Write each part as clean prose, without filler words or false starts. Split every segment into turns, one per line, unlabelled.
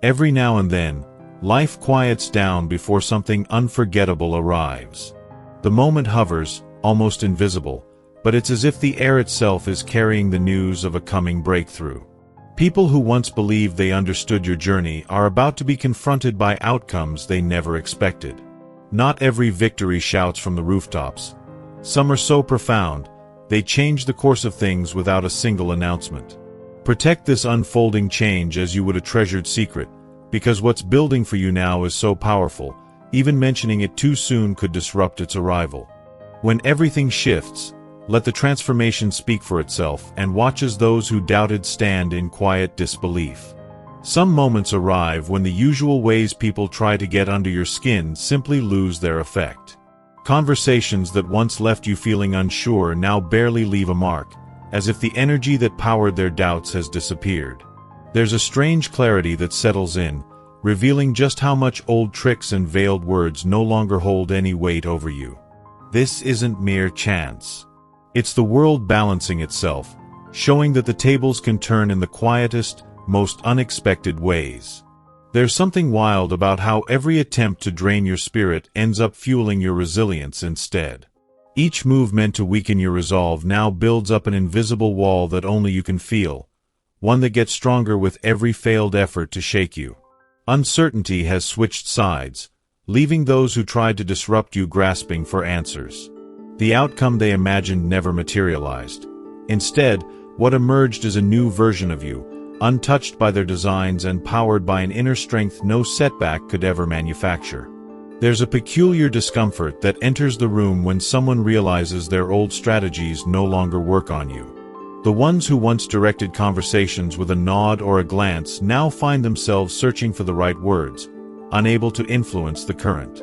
Every now and then, life quiets down before something unforgettable arrives. The moment hovers, almost invisible, but it's as if the air itself is carrying the news of a coming breakthrough. People who once believed they understood your journey are about to be confronted by outcomes they never expected. Not every victory shouts from the rooftops. Some are so profound, they change the course of things without a single announcement. Protect this unfolding change as you would a treasured secret, because what's building for you now is so powerful, even mentioning it too soon could disrupt its arrival. When everything shifts, let the transformation speak for itself and watch as those who doubted stand in quiet disbelief. Some moments arrive when the usual ways people try to get under your skin simply lose their effect. Conversations that once left you feeling unsure now barely leave a mark, as if the energy that powered their doubts has disappeared. There's a strange clarity that settles in, revealing just how much old tricks and veiled words no longer hold any weight over you. This isn't mere chance. It's the world balancing itself, showing that the tables can turn in the quietest, most unexpected ways. There's something wild about how every attempt to drain your spirit ends up fueling your resilience instead. Each move meant to weaken your resolve now builds up an invisible wall that only you can feel, one that gets stronger with every failed effort to shake you. Uncertainty has switched sides, leaving those who tried to disrupt you grasping for answers. The outcome they imagined never materialized. Instead, what emerged is a new version of you, untouched by their designs and powered by an inner strength no setback could ever manufacture. There's a peculiar discomfort that enters the room when someone realizes their old strategies no longer work on you. The ones who once directed conversations with a nod or a glance now find themselves searching for the right words, unable to influence the current.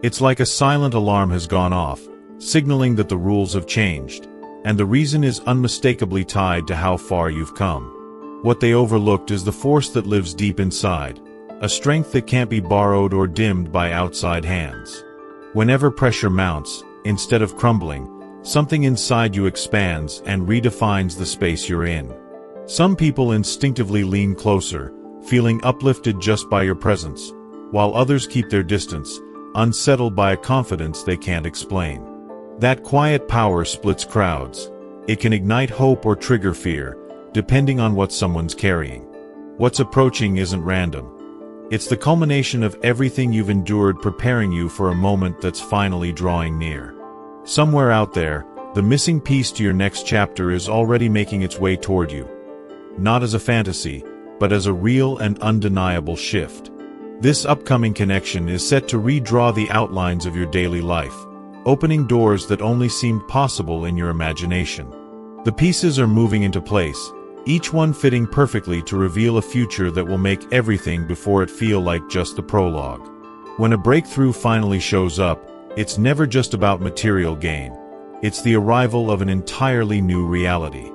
It's like a silent alarm has gone off, signaling that the rules have changed, and the reason is unmistakably tied to how far you've come. What they overlooked is the force that lives deep inside, a strength that can't be borrowed or dimmed by outside hands. Whenever pressure mounts, instead of crumbling, something inside you expands and redefines the space you're in. Some people instinctively lean closer, feeling uplifted just by your presence, while others keep their distance, unsettled by a confidence they can't explain. That quiet power splits crowds. It can ignite hope or trigger fear, depending on what someone's carrying. What's approaching isn't random. It's the culmination of everything you've endured preparing you for a moment that's finally drawing near. Somewhere out there, the missing piece to your next chapter is already making its way toward you. Not as a fantasy, but as a real and undeniable shift. This upcoming connection is set to redraw the outlines of your daily life, opening doors that only seemed possible in your imagination. The pieces are moving into place, each one fitting perfectly to reveal a future that will make everything before it feel like just the prologue. When a breakthrough finally shows up, it's never just about material gain. It's the arrival of an entirely new reality.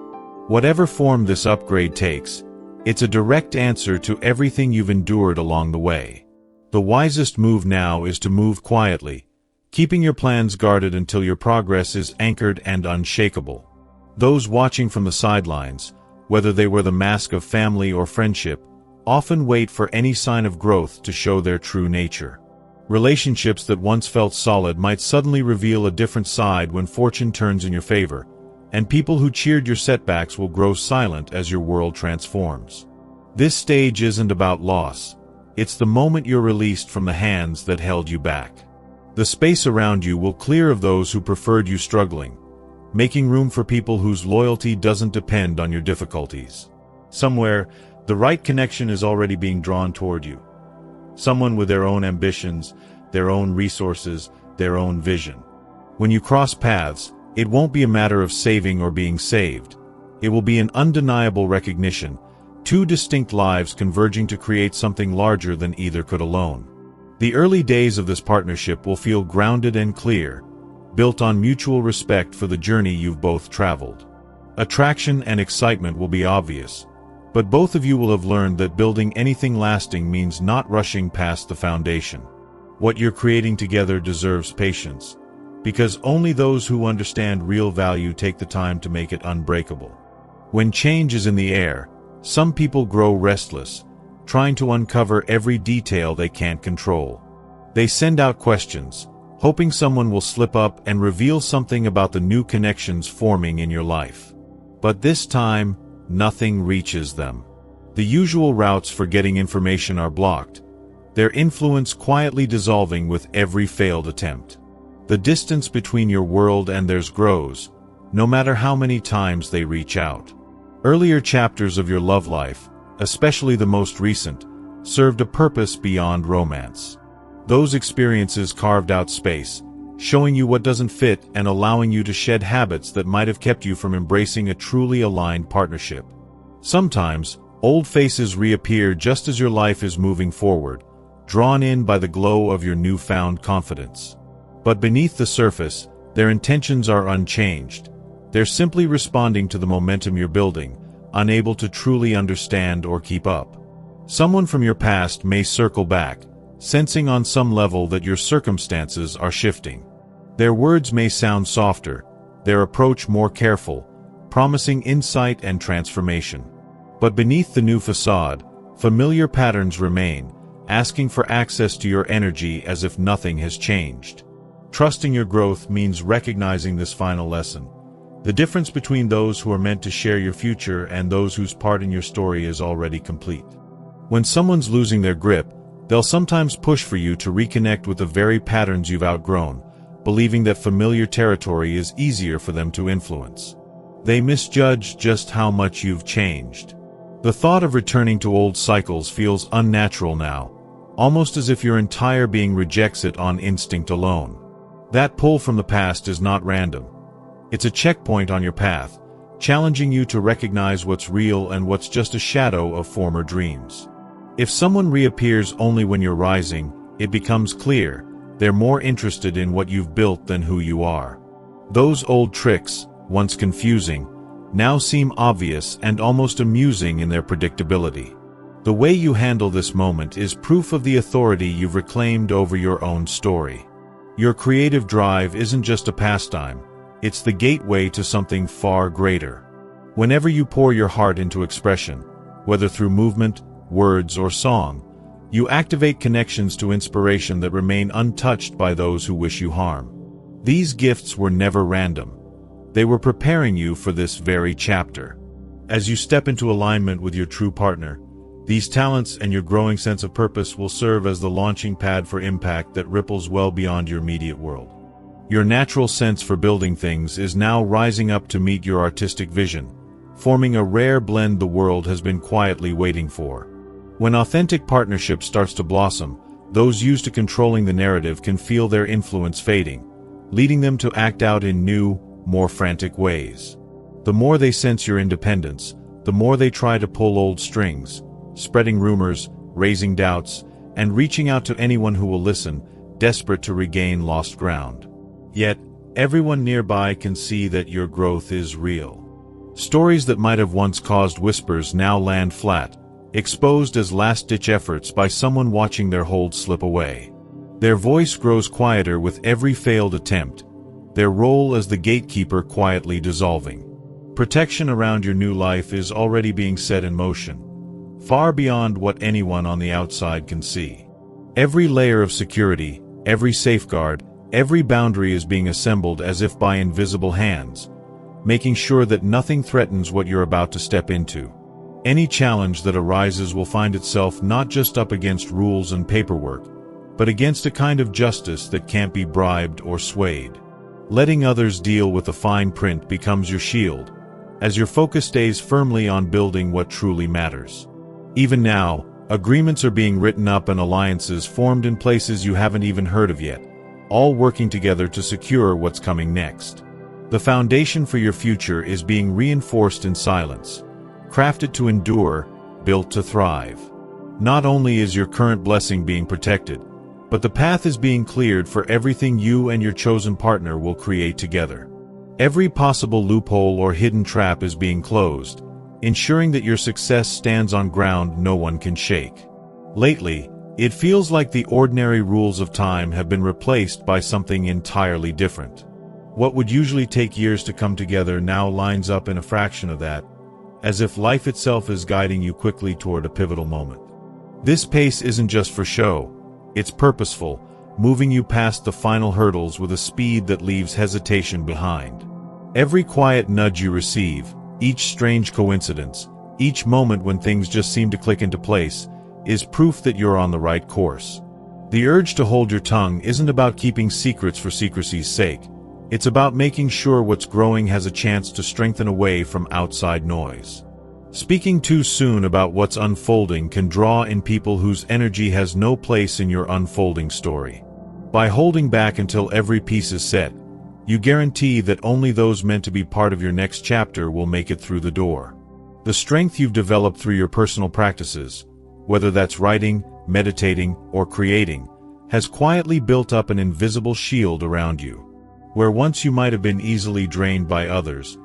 Whatever form this upgrade takes, it's a direct answer to everything you've endured along the way. The wisest move now is to move quietly, keeping your plans guarded until your progress is anchored and unshakable. Those watching from the sidelines, whether they wear the mask of family or friendship, often wait for any sign of growth to show their true nature. Relationships that once felt solid might suddenly reveal a different side when fortune turns in your favor, and people who cheered your setbacks will grow silent as your world transforms. This stage isn't about loss. It's the moment you're released from the hands that held you back. The space around you will clear of those who preferred you struggling, making room for people whose loyalty doesn't depend on your difficulties. Somewhere, the right connection is already being drawn toward you. Someone with their own ambitions, their own resources, their own vision. When you cross paths, it won't be a matter of saving or being saved. It will be an undeniable recognition, two distinct lives converging to create something larger than either could alone. The early days of this partnership will feel grounded and clear, built on mutual respect for the journey you've both traveled. Attraction and excitement will be obvious, but both of you will have learned that building anything lasting means not rushing past the foundation. What you're creating together deserves patience, because only those who understand real value take the time to make it unbreakable. When change is in the air, some people grow restless, trying to uncover every detail they can't control. They send out questions, hoping someone will slip up and reveal something about the new connections forming in your life. But this time, nothing reaches them. The usual routes for getting information are blocked, their influence quietly dissolving with every failed attempt. The distance between your world and theirs grows, no matter how many times they reach out. Earlier chapters of your love life, especially the most recent, served a purpose beyond romance. Those experiences carved out space, showing you what doesn't fit and allowing you to shed habits that might have kept you from embracing a truly aligned partnership. Sometimes, old faces reappear just as your life is moving forward, drawn in by the glow of your newfound confidence. But beneath the surface, their intentions are unchanged. They're simply responding to the momentum you're building, unable to truly understand or keep up. Someone from your past may circle back, sensing on some level that your circumstances are shifting. Their words may sound softer, their approach more careful, promising insight and transformation. But beneath the new facade, familiar patterns remain, asking for access to your energy as if nothing has changed. Trusting your growth means recognizing this final lesson. The difference between those who are meant to share your future and those whose part in your story is already complete. When someone's losing their grip, they'll sometimes push for you to reconnect with the very patterns you've outgrown, believing that familiar territory is easier for them to influence. They misjudge just how much you've changed. The thought of returning to old cycles feels unnatural now, almost as if your entire being rejects it on instinct alone. That pull from the past is not random. It's a checkpoint on your path, challenging you to recognize what's real and what's just a shadow of former dreams. If someone reappears only when you're rising, it becomes clear they're more interested in what you've built than who you are. Those old tricks, once confusing, now seem obvious and almost amusing in their predictability. The way you handle this moment is proof of the authority you've reclaimed over your own story. Your creative drive isn't just a pastime, it's the gateway to something far greater. Whenever you pour your heart into expression, whether through movement, words, or song, you activate connections to inspiration that remain untouched by those who wish you harm. These gifts were never random. They were preparing you for this very chapter. As you step into alignment with your true partner, these talents and your growing sense of purpose will serve as the launching pad for impact that ripples well beyond your immediate world. Your natural sense for building things is now rising up to meet your artistic vision, forming a rare blend the world has been quietly waiting for. When authentic partnership starts to blossom, those used to controlling the narrative can feel their influence fading, leading them to act out in new, more frantic ways. The more they sense your independence, the more they try to pull old strings, spreading rumors, raising doubts, and reaching out to anyone who will listen, desperate to regain lost ground. Yet, everyone nearby can see that your growth is real. Stories that might have once caused whispers now land flat, exposed as last-ditch efforts by someone watching their hold slip away. Their voice grows quieter with every failed attempt, their role as the gatekeeper quietly dissolving. Protection around your new life is already being set in motion, far beyond what anyone on the outside can see. Every layer of security, every safeguard, every boundary is being assembled as if by invisible hands, making sure that nothing threatens what you're about to step into. Any challenge that arises will find itself not just up against rules and paperwork, but against a kind of justice that can't be bribed or swayed. Letting others deal with the fine print becomes your shield, as your focus stays firmly on building what truly matters. Even now, agreements are being written up and alliances formed in places you haven't even heard of yet, all working together to secure what's coming next. The foundation for your future is being reinforced in silence, crafted to endure, built to thrive. Not only is your current blessing being protected, but the path is being cleared for everything you and your chosen partner will create together. Every possible loophole or hidden trap is being closed, ensuring that your success stands on ground no one can shake. Lately, it feels like the ordinary rules of time have been replaced by something entirely different. What would usually take years to come together now lines up in a fraction of that, as if life itself is guiding you quickly toward a pivotal moment. This pace isn't just for show. It's purposeful, moving you past the final hurdles with a speed that leaves hesitation behind. Every quiet nudge you receive, each strange coincidence, each moment when things just seem to click into place, is proof that you're on the right course. The urge to hold your tongue isn't about keeping secrets for secrecy's sake. It's about making sure what's growing has a chance to strengthen away from outside noise. Speaking too soon about what's unfolding can draw in people whose energy has no place in your unfolding story. By holding back until every piece is set, you guarantee that only those meant to be part of your next chapter will make it through the door. The strength you've developed through your personal practices, whether that's writing, meditating, or creating, has quietly built up an invisible shield around you. Where once you might have been easily drained by others,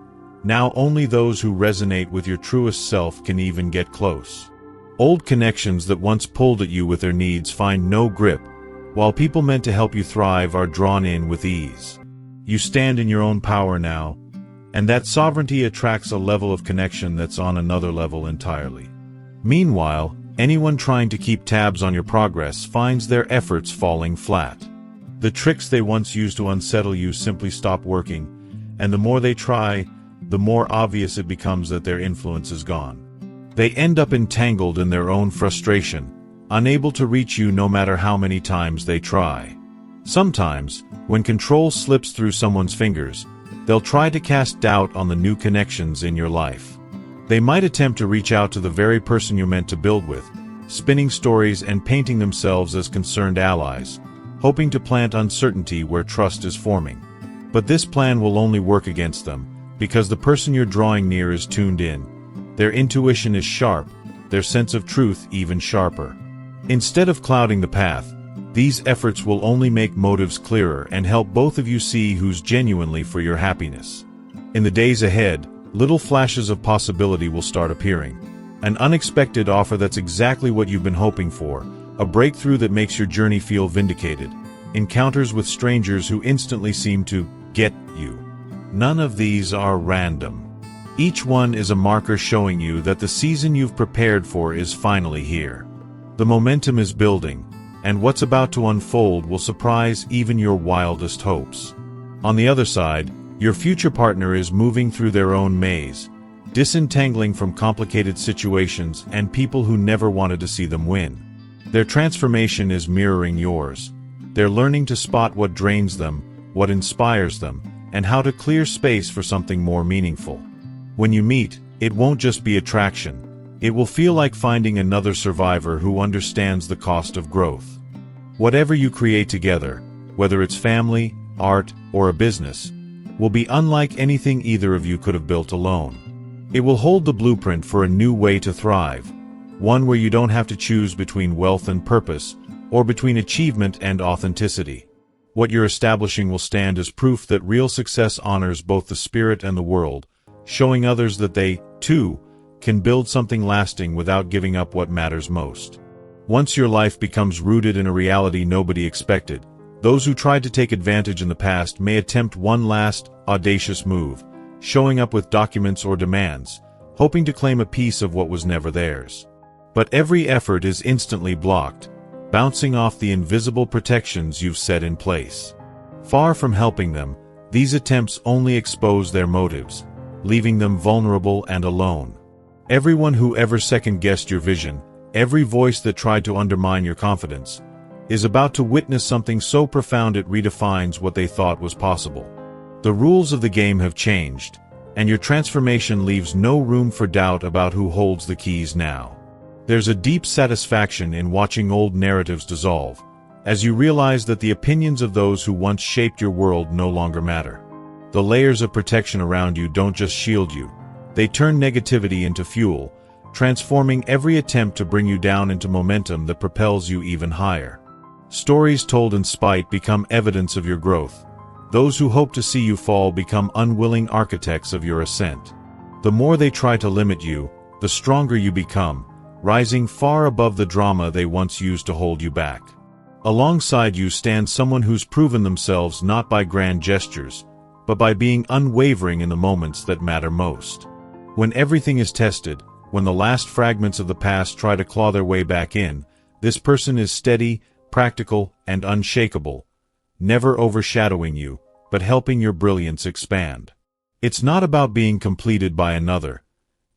now only those who resonate with your truest self can even get close. Old connections that once pulled at you with their needs find no grip, while people meant to help you thrive are drawn in with ease. You stand in your own power now, and that sovereignty attracts a level of connection that's on another level entirely. Meanwhile, anyone trying to keep tabs on your progress finds their efforts falling flat. The tricks they once used to unsettle you simply stop working, and the more they try, the more obvious it becomes that their influence is gone. They end up entangled in their own frustration, unable to reach you no matter how many times they try. Sometimes, when control slips through someone's fingers, they'll try to cast doubt on the new connections in your life. They might attempt to reach out to the very person you're meant to build with, spinning stories and painting themselves as concerned allies, hoping to plant uncertainty where trust is forming. But this plan will only work against them, because the person you're drawing near is tuned in. Their intuition is sharp, their sense of truth even sharper. Instead of clouding the path, these efforts will only make motives clearer and help both of you see who's genuinely for your happiness. In the days ahead, little flashes of possibility will start appearing. An unexpected offer that's exactly what you've been hoping for, a breakthrough that makes your journey feel vindicated, encounters with strangers who instantly seem to get you. None of these are random. Each one is a marker showing you that the season you've prepared for is finally here. The momentum is building, and what's about to unfold will surprise even your wildest hopes. On the other side, your future partner is moving through their own maze, disentangling from complicated situations and people who never wanted to see them win. Their transformation is mirroring yours. They're learning to spot what drains them, what inspires them, and how to clear space for something more meaningful. When you meet, it won't just be attraction. It will feel like finding another survivor who understands the cost of growth. Whatever you create together, whether it's family, art, or a business, will be unlike anything either of you could have built alone. It will hold the blueprint for a new way to thrive, one where you don't have to choose between wealth and purpose, or between achievement and authenticity. What you're establishing will stand as proof that real success honors both the spirit and the world, showing others that they, too, can build something lasting without giving up what matters most. Once your life becomes rooted in a reality nobody expected, those who tried to take advantage in the past may attempt one last, audacious move, showing up with documents or demands, hoping to claim a piece of what was never theirs. But every effort is instantly blocked, bouncing off the invisible protections you've set in place. Far from helping them, these attempts only expose their motives, leaving them vulnerable and alone. Everyone who ever second-guessed your vision, every voice that tried to undermine your confidence, is about to witness something so profound it redefines what they thought was possible. The rules of the game have changed, and your transformation leaves no room for doubt about who holds the keys now. There's a deep satisfaction in watching old narratives dissolve, as you realize that the opinions of those who once shaped your world no longer matter. The layers of protection around you don't just shield you, they turn negativity into fuel, transforming every attempt to bring you down into momentum that propels you even higher. Stories told in spite become evidence of your growth. Those who hope to see you fall become unwilling architects of your ascent. The more they try to limit you, the stronger you become, rising far above the drama they once used to hold you back. Alongside you stands someone who's proven themselves not by grand gestures, but by being unwavering in the moments that matter most. When everything is tested, when the last fragments of the past try to claw their way back in, this person is steady, practical, and unshakable, never overshadowing you, but helping your brilliance expand. It's not about being completed by another.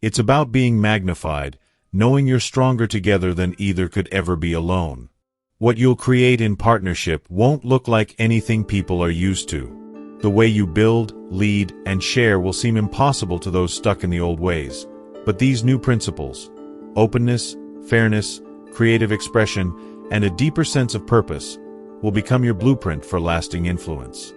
It's about being magnified, knowing you're stronger together than either could ever be alone. What you'll create in partnership won't look like anything people are used to. The way you build, lead, and share will seem impossible to those stuck in the old ways. But these new principles, openness, fairness, creative expression, and a deeper sense of purpose, will become your blueprint for lasting influence.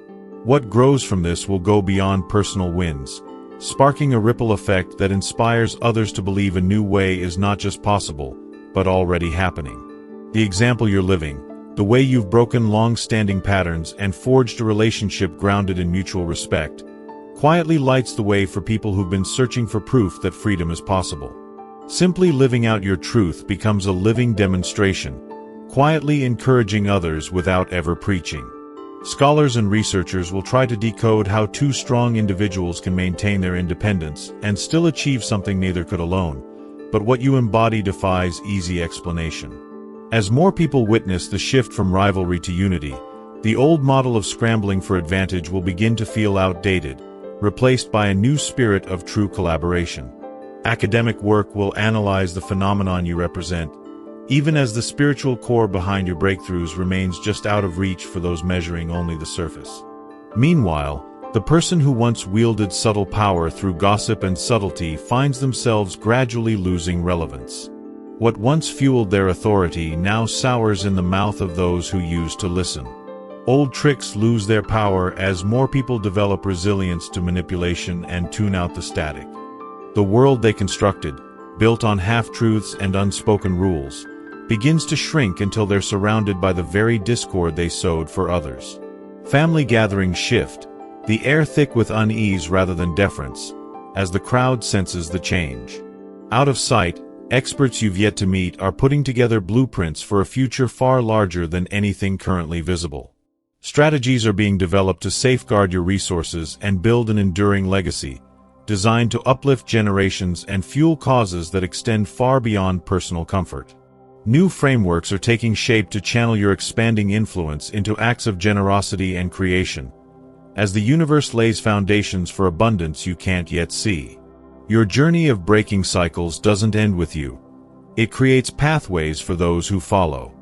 What grows from this will go beyond personal wins, sparking a ripple effect that inspires others to believe a new way is not just possible, but already happening. The example you're living, the way you've broken long-standing patterns and forged a relationship grounded in mutual respect, quietly lights the way for people who've been searching for proof that freedom is possible. Simply living out your truth becomes a living demonstration, quietly encouraging others without ever preaching. Scholars and researchers will try to decode how two strong individuals can maintain their independence and still achieve something neither could alone, but what you embody defies easy explanation. As more people witness the shift from rivalry to unity, the old model of scrambling for advantage will begin to feel outdated, replaced by a new spirit of true collaboration. Academic work will analyze the phenomenon you represent, even as the spiritual core behind your breakthroughs remains just out of reach for those measuring only the surface. Meanwhile, the person who once wielded subtle power through gossip and subtlety finds themselves gradually losing relevance. What once fueled their authority now sours in the mouth of those who used to listen. Old tricks lose their power as more people develop resilience to manipulation and tune out the static. The world they constructed, built on half-truths and unspoken rules, begins to shrink until they're surrounded by the very discord they sowed for others. Family gatherings shift, the air thick with unease rather than deference, as the crowd senses the change. Out of sight, experts you've yet to meet are putting together blueprints for a future far larger than anything currently visible. Strategies are being developed to safeguard your resources and build an enduring legacy, designed to uplift generations and fuel causes that extend far beyond personal comfort. New frameworks are taking shape to channel your expanding influence into acts of generosity and creation, as the universe lays foundations for abundance you can't yet see. Your journey of breaking cycles doesn't end with you. It creates pathways for those who follow.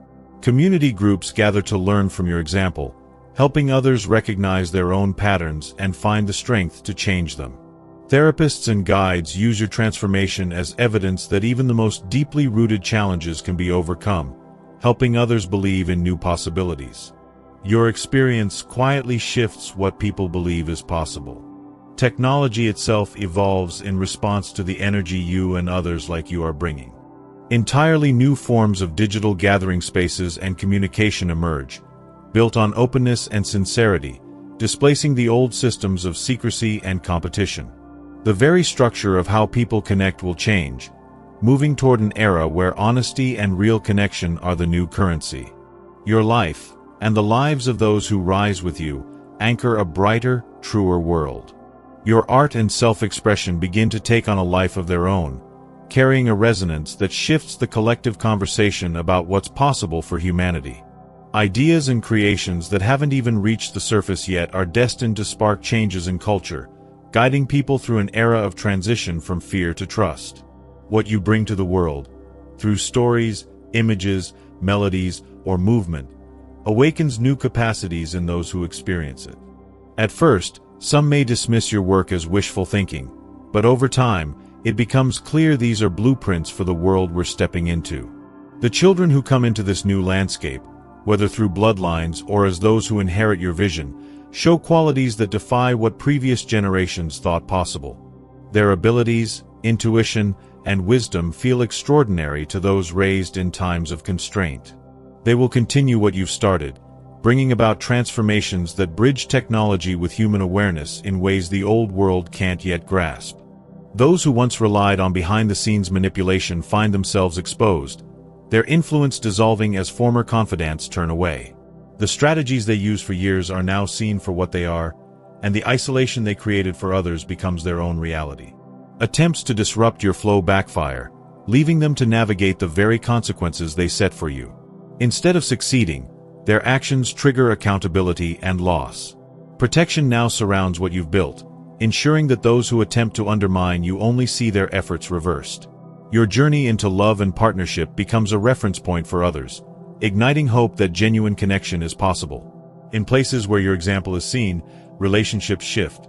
Community groups gather to learn from your example, helping others recognize their own patterns and find the strength to change them. Therapists and guides use your transformation as evidence that even the most deeply rooted challenges can be overcome, helping others believe in new possibilities. Your experience quietly shifts what people believe is possible. Technology itself evolves in response to the energy you and others like you are bringing. Entirely new forms of digital gathering spaces and communication emerge, built on openness and sincerity, displacing the old systems of secrecy and competition. The very structure of how people connect will change, moving toward an era where honesty and real connection are the new currency. Your life, and the lives of those who rise with you, anchor a brighter, truer world. Your art and self-expression begin to take on a life of their own, carrying a resonance that shifts the collective conversation about what's possible for humanity. Ideas and creations that haven't even reached the surface yet are destined to spark changes in culture, guiding people through an era of transition from fear to trust. What you bring to the world, through stories, images, melodies, or movement, awakens new capacities in those who experience it. At first, some may dismiss your work as wishful thinking, but over time, it becomes clear these are blueprints for the world we're stepping into. The children who come into this new landscape, whether through bloodlines or as those who inherit your vision, show qualities that defy what previous generations thought possible. Their abilities, intuition, and wisdom feel extraordinary to those raised in times of constraint. They will continue what you've started, bringing about transformations that bridge technology with human awareness in ways the old world can't yet grasp. Those who once relied on behind-the-scenes manipulation find themselves exposed, their influence dissolving as former confidants turn away. The strategies they used for years are now seen for what they are, and the isolation they created for others becomes their own reality. Attempts to disrupt your flow backfire, leaving them to navigate the very consequences they set for you. Instead of succeeding, their actions trigger accountability and loss. Protection now surrounds what you've built, ensuring that those who attempt to undermine you only see their efforts reversed. Your journey into love and partnership becomes a reference point for others, igniting hope that genuine connection is possible. In places where your example is seen, relationships shift.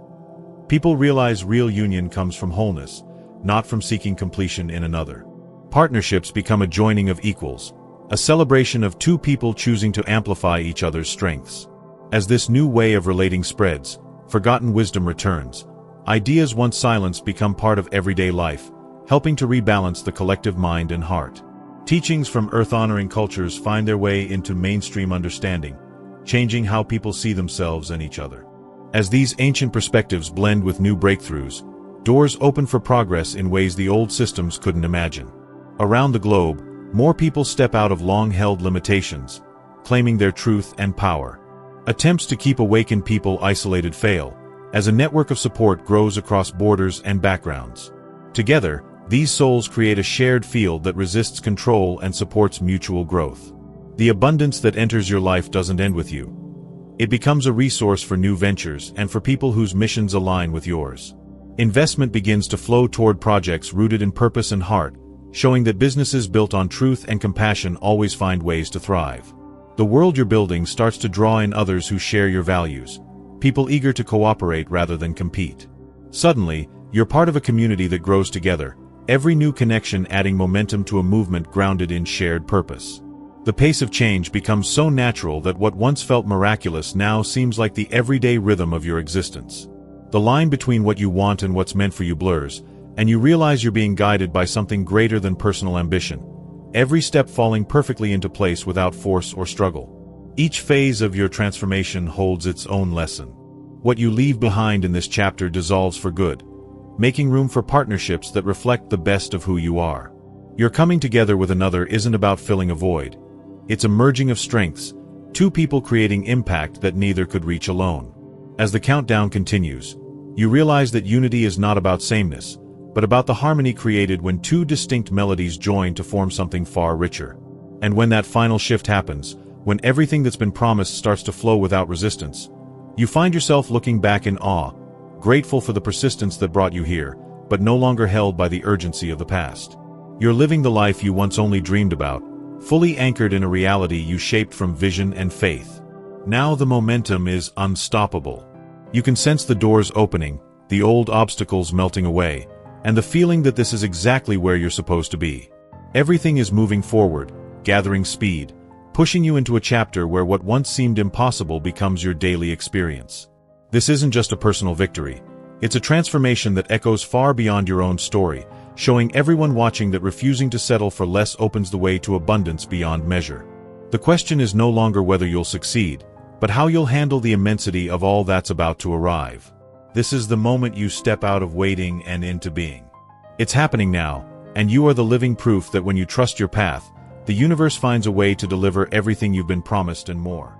People realize real union comes from wholeness, not from seeking completion in another. Partnerships become a joining of equals, a celebration of two people choosing to amplify each other's strengths. As this new way of relating spreads, forgotten wisdom returns. Ideas once silenced become part of everyday life, helping to rebalance the collective mind and heart. Teachings from earth-honoring cultures find their way into mainstream understanding, changing how people see themselves and each other. As these ancient perspectives blend with new breakthroughs, doors open for progress in ways the old systems couldn't imagine. Around the globe, more people step out of long-held limitations, claiming their truth and power. Attempts to keep awakened people isolated fail, as a network of support grows across borders and backgrounds. Together, these souls create a shared field that resists control and supports mutual growth. The abundance that enters your life doesn't end with you. It becomes a resource for new ventures and for people whose missions align with yours. Investment begins to flow toward projects rooted in purpose and heart, showing that businesses built on truth and compassion always find ways to thrive. The world you're building starts to draw in others who share your values, people eager to cooperate rather than compete. Suddenly, you're part of a community that grows together, every new connection adding momentum to a movement grounded in shared purpose. The pace of change becomes so natural that what once felt miraculous now seems like the everyday rhythm of your existence. The line between what you want and what's meant for you blurs, and you realize you're being guided by something greater than personal ambition, every step falling perfectly into place without force or struggle. Each phase of your transformation holds its own lesson. What you leave behind in this chapter dissolves for good, making room for partnerships that reflect the best of who you are. Your coming together with another isn't about filling a void. It's a merging of strengths, two people creating impact that neither could reach alone. As the countdown continues, you realize that unity is not about sameness, but about the harmony created when two distinct melodies join to form something far richer. And when that final shift happens, when everything that's been promised starts to flow without resistance, you find yourself looking back in awe, grateful for the persistence that brought you here, but no longer held by the urgency of the past. You're living the life you once only dreamed about, fully anchored in a reality you shaped from vision and faith. Now the momentum is unstoppable. You can sense the doors opening, the old obstacles melting away, and the feeling that this is exactly where you're supposed to be. Everything is moving forward, gathering speed, pushing you into a chapter where what once seemed impossible becomes your daily experience. This isn't just a personal victory. It's a transformation that echoes far beyond your own story, showing everyone watching that refusing to settle for less opens the way to abundance beyond measure. The question is no longer whether you'll succeed, but how you'll handle the immensity of all that's about to arrive. This is the moment you step out of waiting and into being. It's happening now, and you are the living proof that when you trust your path, the universe finds a way to deliver everything you've been promised and more.